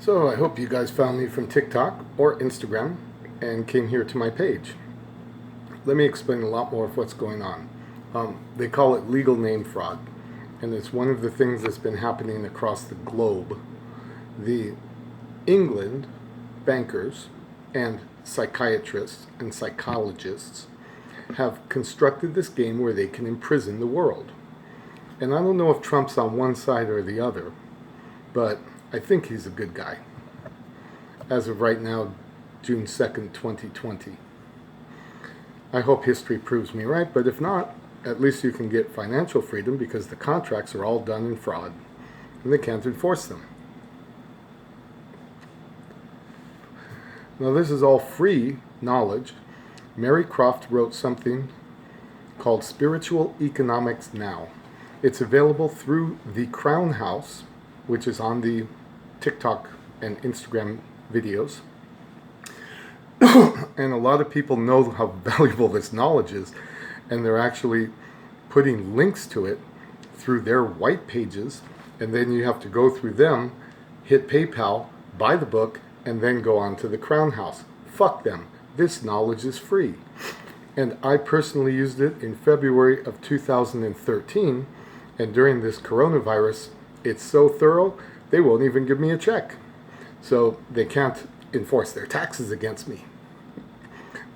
So I hope you guys found me from TikTok or Instagram and came here to my page. Let me explain a lot more of what's going on. They call it legal name fraud, and it's one of the things that's been happening across the globe. The England bankers and psychiatrists and psychologists have constructed this game where they can imprison the world. And I don't know if Trump's on one side or the other, but I think he's a good guy. As of right now, June 2nd, 2020. I hope history proves me right, but if not, at least you can get financial freedom because the contracts are all done in fraud and they can't enforce them. Now this is all free knowledge. Mary Croft wrote something called Spiritual Economics Now. It's available through the Crown House, which is on the TikTok and Instagram videos. And a lot of people know how valuable this knowledge is, and they're actually putting links to it through their white pages, and then you have to go through them, hit PayPal, buy the book, and then go on to the Crown House. Fuck them. This knowledge is free. And I personally used it in February of 2013, and during this coronavirus, it's so thorough, they won't even give me a check. So they can't enforce their taxes against me.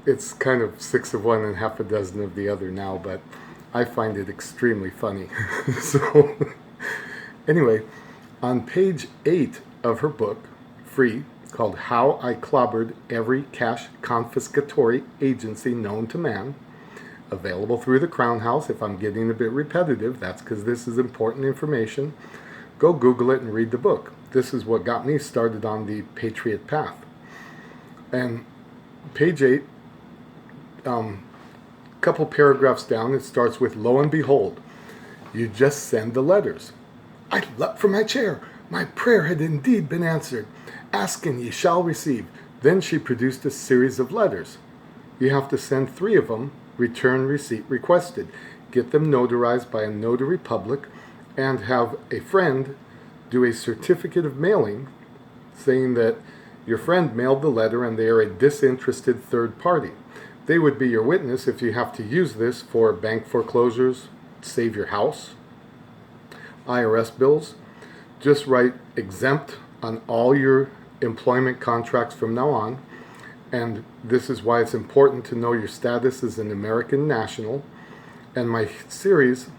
It's kind of 6 of one and half a dozen of the other now, but I find it extremely funny. So anyway, on page 8 of her book, free, called How I Clobbered Every Cash Confiscatory Agency Known to Man, available through the Crown House. If I'm getting a bit repetitive, that's because this is important information. Go Google it and read the book. This is what got me started on the Patriot path. And page 8, couple paragraphs down, it starts with, lo and behold, you just send the letters. I leapt from my chair. My prayer had indeed been answered. Ask and ye shall receive. Then she produced a series of letters. You have to send 3 of them, return receipt requested. Get them notarized by a notary public, and have a friend do a certificate of mailing saying that your friend mailed the letter and they are a disinterested third party. They would be your witness if you have to use this for bank foreclosures, save your house, IRS bills. Just write exempt on all your employment contracts from now on. And this is why it's important to know your status as an American national. And my series,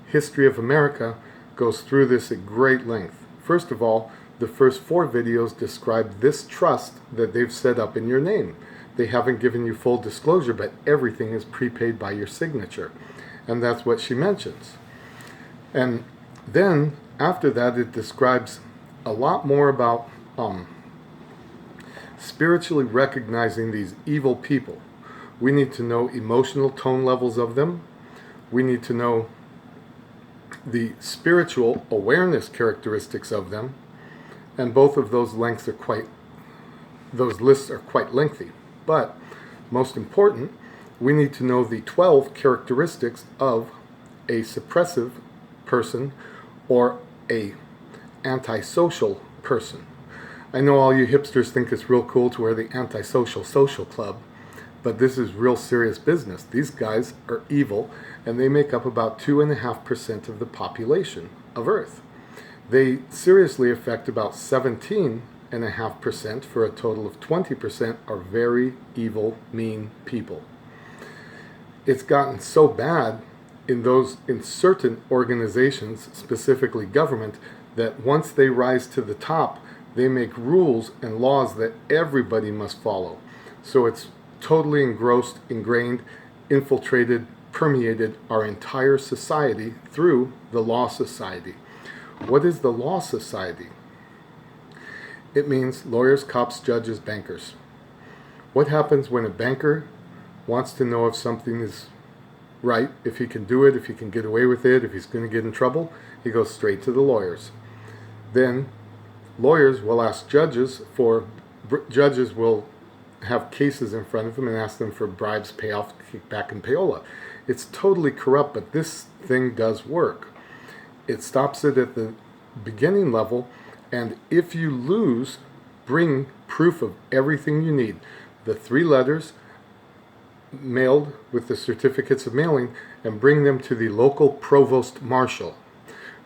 History of America, goes through this at great length. First of all, the first 4 videos describe this trust that they've set up in your name. They haven't given you full disclosure, but everything is prepaid by your signature. And that's what she mentions. And then, after that, it describes a lot more about spiritually recognizing these evil people. We need to know emotional tone levels of them. We need to know the spiritual awareness characteristics of them, and both of those lists are quite lengthy. But most important, we need to know the 12 characteristics of a suppressive person or a antisocial person. I know all you hipsters think it's real cool to wear the antisocial social club, but this is real serious business. These guys are evil, and they make up about 2.5% of the population of Earth. They seriously affect about 17.5%, for a total of 20% are very evil, mean people. It's gotten so bad in certain organizations, specifically government, that once they rise to the top, they make rules and laws that everybody must follow. So it's totally engrossed, ingrained, infiltrated, permeated our entire society through the Law Society. What is the Law Society? It means lawyers, cops, judges, bankers. What happens when a banker wants to know if something is right, if he can do it, if he can get away with it, if he's going to get in trouble? He goes straight to the lawyers. Then lawyers will ask judges judges will have cases in front of them and ask them for bribes, payoff, kickback, and payola. It's totally corrupt, but this thing does work. It stops it at the beginning level, and if you lose bring proof of everything you need. The 3 letters mailed with the certificates of mailing, and bring them to the local provost marshal.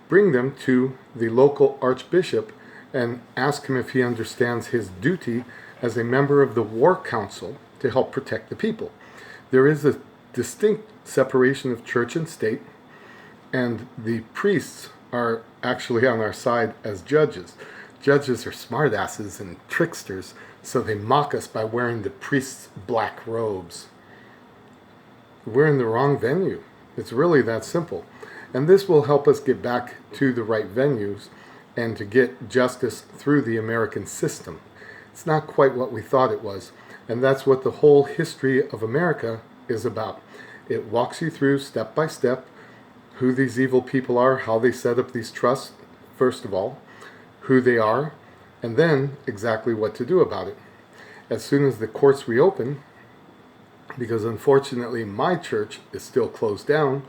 Bring them to the local archbishop and ask him if he understands his duty as a member of the war council to help protect the people. There is a distinct separation of church and state, and the priests are actually on our side as judges. Judges are smartasses and tricksters, so they mock us by wearing the priest's black robes. We're in the wrong venue. It's really that simple. And this will help us get back to the right venues and to get justice through the American system. It's not quite what we thought it was. And that's what the whole history of America is about. It walks you through step by step who these evil people are, how they set up these trusts, first of all, who they are, and then exactly what to do about it. As soon as the courts reopen, because unfortunately my church is still closed down,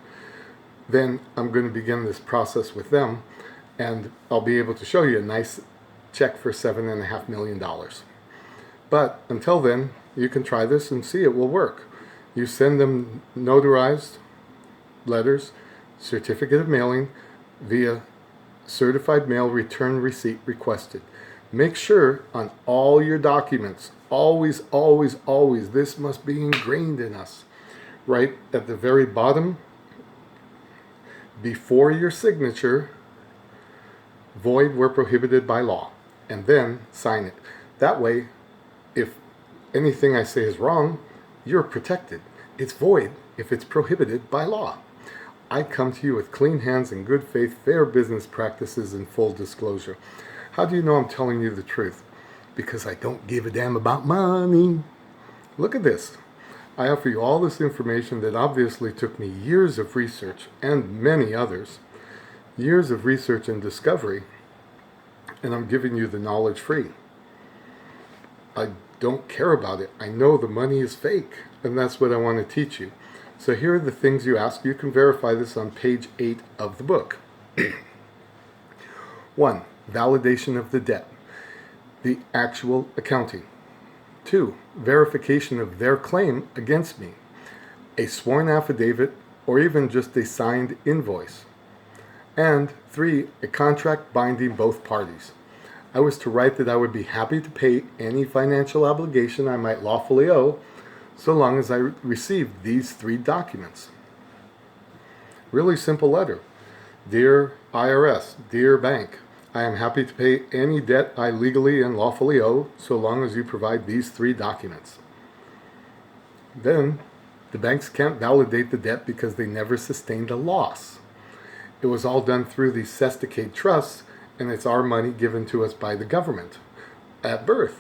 then I'm going to begin this process with them, and I'll be able to show you a nice check for $7.5 million. But until then, you can try this and see it will work. You send them notarized letters, certificate of mailing, via certified mail return receipt requested. Make sure on all your documents, always, always, always, this must be ingrained in us. Right at the very bottom, before your signature, void where prohibited by law, and then sign it. That way, if anything I say is wrong, you're protected. It's void if it's prohibited by law. I come to you with clean hands and good faith, fair business practices and full disclosure. How do you know I'm telling you the truth? Because I don't give a damn about money. Look at this. I offer you all this information that obviously took me years of research, and many others, years of research and discovery, and I'm giving you the knowledge free. I don't care about it. I know the money is fake, and that's what I want to teach you. So here are the things you ask. You can verify this on page 8 of the book. 1. Validation of the debt. The actual accounting. 2. Verification of their claim against me. A sworn affidavit or even just a signed invoice. And 3. A contract binding both parties. I was to write that I would be happy to pay any financial obligation I might lawfully owe, so long as I received these 3 documents. Really simple letter. Dear IRS, dear bank, I am happy to pay any debt I legally and lawfully owe, so long as you provide these 3 documents. Then, the banks can't validate the debt because they never sustained a loss. It was all done through these Sesticade trusts, and it's our money given to us by the government at birth.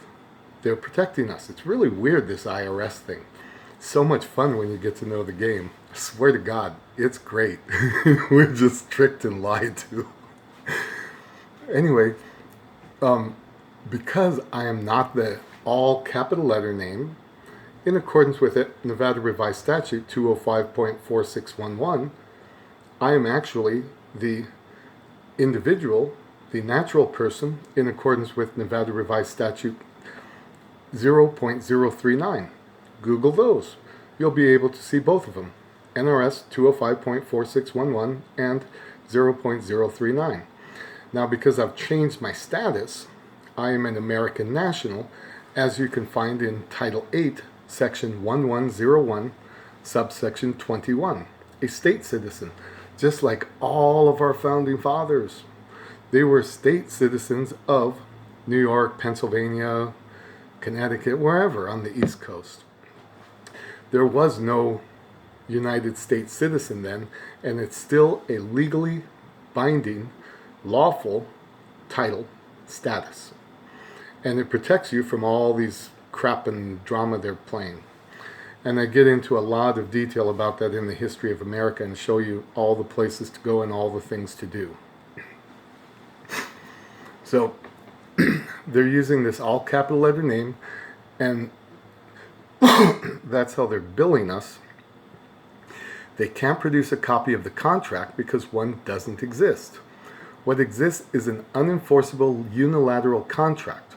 They're protecting us. It's really weird, this IRS thing. So much fun when you get to know the game. I swear to God, it's great. We're just tricked and lied to. Anyway, because I am not the all capital letter name, in accordance with it, Nevada Revised Statute 205.4611, I am actually the individual, the natural person, in accordance with Nevada Revised Statute 0.039. Google those. You'll be able to see both of them. NRS 205.4611 and 0.039. Now, because I've changed my status, I am an American national, as you can find in Title 8, Section 1101, subsection 21. A state citizen, just like all of our founding fathers. They were state citizens of New York, Pennsylvania, Connecticut, wherever on the East Coast. There was no United States citizen then, and it's still a legally binding, lawful title status. And it protects you from all these crap and drama they're playing. And I get into a lot of detail about that in the history of America and show you all the places to go and all the things to do. So they're using this all capital letter name, and that's how they're billing us. They can't produce a copy of the contract because one doesn't exist. What exists is an unenforceable unilateral contract.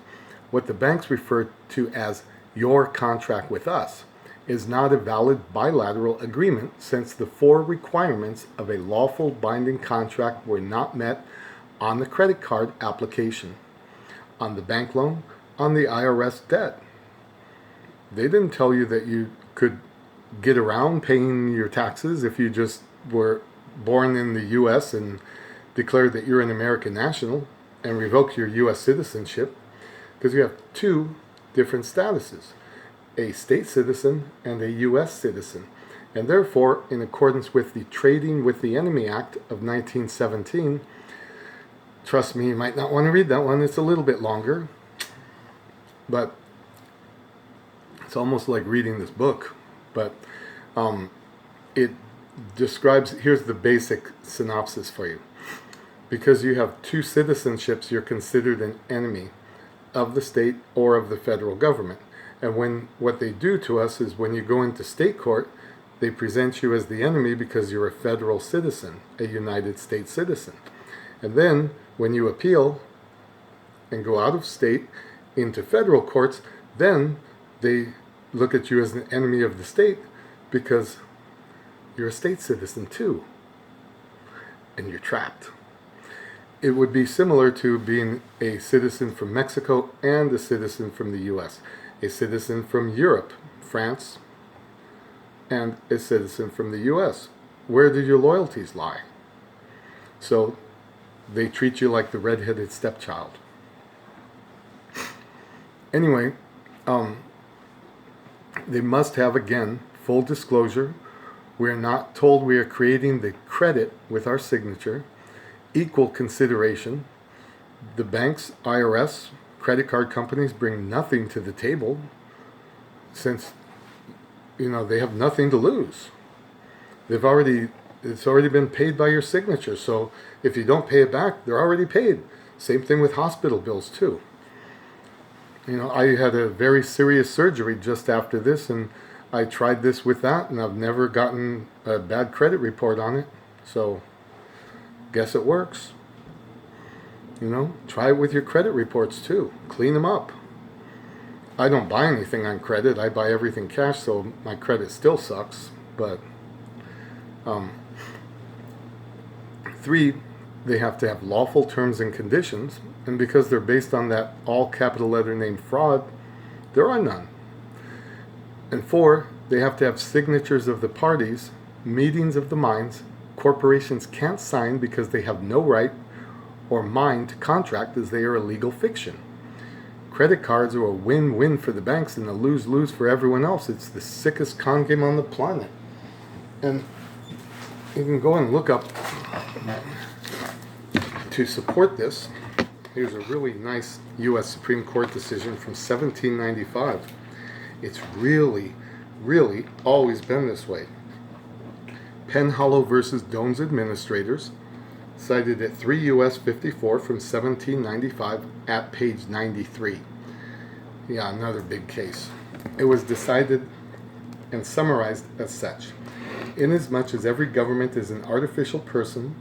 What the banks refer to as your contract with us is not a valid bilateral agreement, since the four requirements of a lawful binding contract were not met on the credit card application, on the bank loan, on the IRS debt. They didn't tell you that you could get around paying your taxes if you just were born in the U.S. and declared that you're an American national and revoke your U.S. citizenship, because you have two different statuses, a state citizen and a U.S. citizen. And therefore, in accordance with the Trading with the Enemy Act of 1917, trust me, you might not want to read that one, it's a little bit longer, but it's almost like reading this book. But it describes, here's the basic synopsis for you. Because you have two citizenships, you're considered an enemy of the state or of the federal government. And what they do to us is, when you go into state court, they present you as the enemy because you're a federal citizen, a United States citizen. And then when you appeal and go out of state into federal courts, then they look at you as an enemy of the state because you're a state citizen too, and you're trapped. It would be similar to being a citizen from Mexico and a citizen from the US, a citizen from Europe, France, and a citizen from the US. Where do your loyalties lie? So they treat you like the red-headed stepchild. Anyway, they must have, again, full disclosure. We are not told we are creating the credit with our signature. Equal consideration. The banks, IRS, credit card companies bring nothing to the table, since they have nothing to lose. It's already been paid by your signature, so if you don't pay it back, they're already paid. Same thing with hospital bills too. I had a very serious surgery just after this, and I tried this with that, and I've never gotten a bad credit report on it. So guess it works. Try it with your credit reports too. Clean them up. I don't buy anything on credit. I buy everything cash, so my credit still sucks. But 3, they have to have lawful terms and conditions, and because they're based on that all capital letter name fraud, there are none. And 4, they have to have signatures of the parties, meetings of the minds. Corporations can't sign because they have no right or mind to contract, as they are a legal fiction. Credit cards are a win-win for the banks and a lose-lose for everyone else. It's the sickest con game on the planet. And you can go and look up to support this. Here's a really nice U.S. Supreme Court decision from 1795. It's really, really always been this way. Penhallow versus Doan's Administrators, cited at 3 U.S. 54 from 1795 at page 93. Yeah, another big case. It was decided and summarized as such. Inasmuch as every government is an artificial person,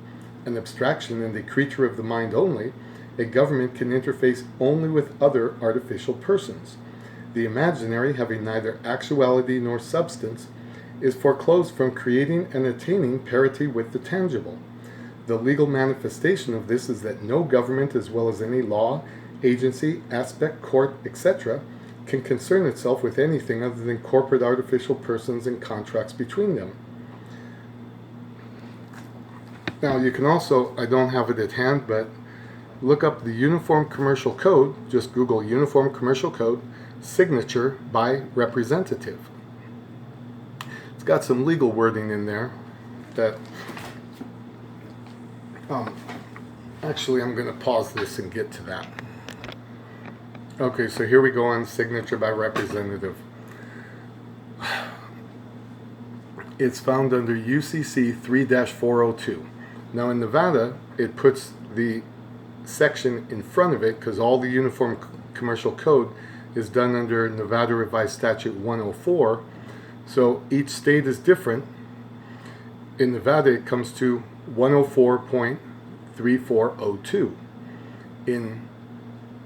an abstraction and a creature of the mind only, a government can interface only with other artificial persons. The imaginary, having neither actuality nor substance, is foreclosed from creating and attaining parity with the tangible. The legal manifestation of this is that no government, as well as any law, agency, aspect, court, etc., can concern itself with anything other than corporate artificial persons and contracts between them. Now, you can also, I don't have it at hand, but look up the Uniform Commercial Code. Just Google Uniform Commercial Code, signature by representative. It's got some legal wording in there that actually I'm going to pause this and get to that. Okay, so here we go on signature by representative. It's found under UCC 3-402. Now in Nevada, it puts the section in front of it because all the Uniform Commercial Code is done under Nevada Revised Statute 104. So each state is different. In Nevada, it comes to 104.3402. In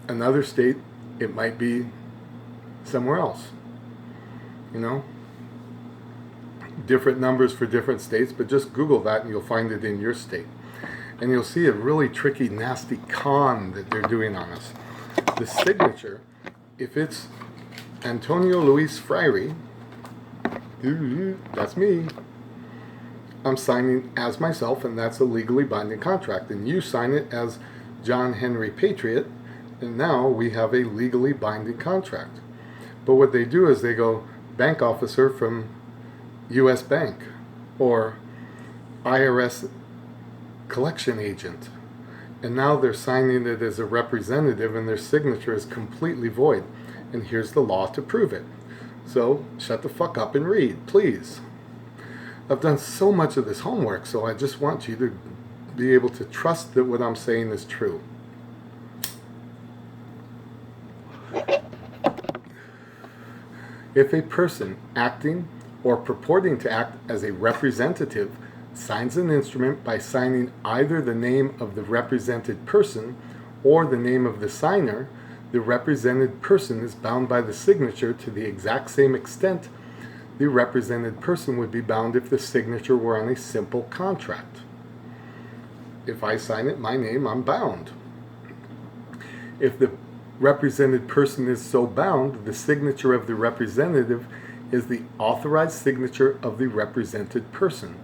another state, It might be somewhere else. You know? Different numbers for different states, but just Google that and you'll find it in your state. And you'll see a really tricky, nasty con that they're doing on us. The signature, if it's Antonio Luis Freire, that's me. I'm signing as myself, and that's a legally binding contract. And you sign it as John Henry Patriot, and now we have a legally binding contract. But what they do is they go bank officer from U.S. Bank or IRS collection agent. And now they're signing it as a representative, and their signature is completely void. And here's the law to prove it. So shut the fuck up and read, please. I've done so much of this homework, so I just want you to be able to trust that what I'm saying is true. If a person acting or purporting to act as a representative signs an instrument by signing either the name of the represented person or the name of the signer, the represented person is bound by the signature to the exact same extent the represented person would be bound if the signature were on a simple contract. If I sign it, my name, I'm bound. If the represented person is so bound, the signature of the representative is the authorized signature of the represented person,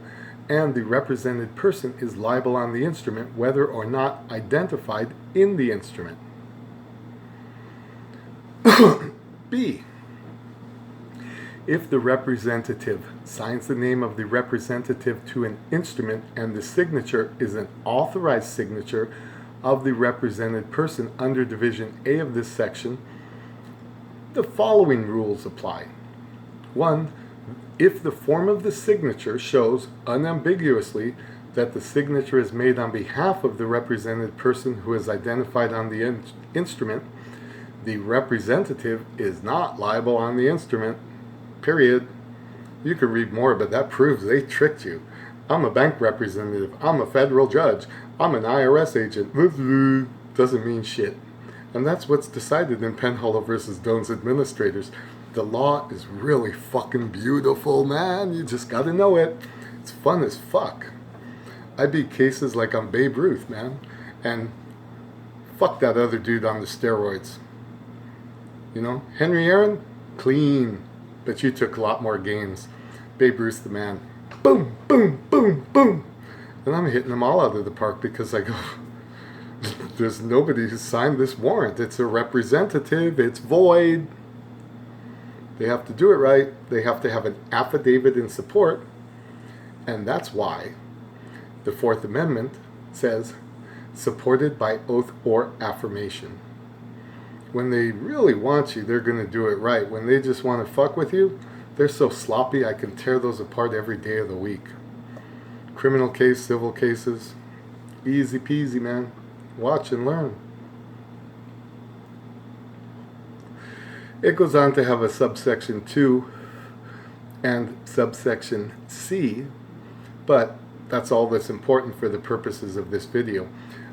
and the represented person is liable on the instrument whether or not identified in the instrument. B. If the representative signs the name of the representative to an instrument and the signature is an authorized signature of the represented person under Division A of this section, the following rules apply. 1. If the form of the signature shows unambiguously that the signature is made on behalf of the represented person who is identified on the instrument, the representative is not liable on the instrument. Period. You could read more, but that proves they tricked you. I'm a bank representative. I'm a federal judge. I'm an IRS agent. Doesn't mean shit. And that's what's decided in Penhollow versus Doan's Administrators. The law is really fucking beautiful, man. You just gotta know it. It's fun as fuck. I beat cases like I'm Babe Ruth, man. And fuck that other dude on the steroids. You know, Henry Aaron, clean. But you took a lot more games. Babe Ruth's the man. Boom, boom, boom, boom. And I'm hitting them all out of the park because I go, there's nobody who signed this warrant. It's a representative. It's void. They have to do it right. They have to have an affidavit in support. And that's why the Fourth Amendment says, supported by oath or affirmation. When they really want you, they're going to do it right. When they just want to fuck with you, they're so sloppy, I can tear those apart every day of the week. Criminal case, civil cases, easy peasy, man. Watch and learn. It goes on to have a subsection 2 and subsection C, but that's all that's important for the purposes of this video.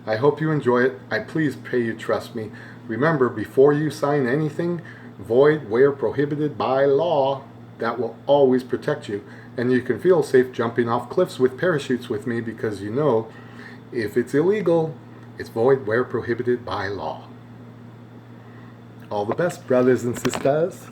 I hope you enjoy it. I please pray you trust me. Remember, before you sign anything, void where prohibited by law. That will always protect you. And you can feel safe jumping off cliffs with parachutes with me because you know, if it's illegal, it's void where prohibited by law. All the best, brothers and sisters.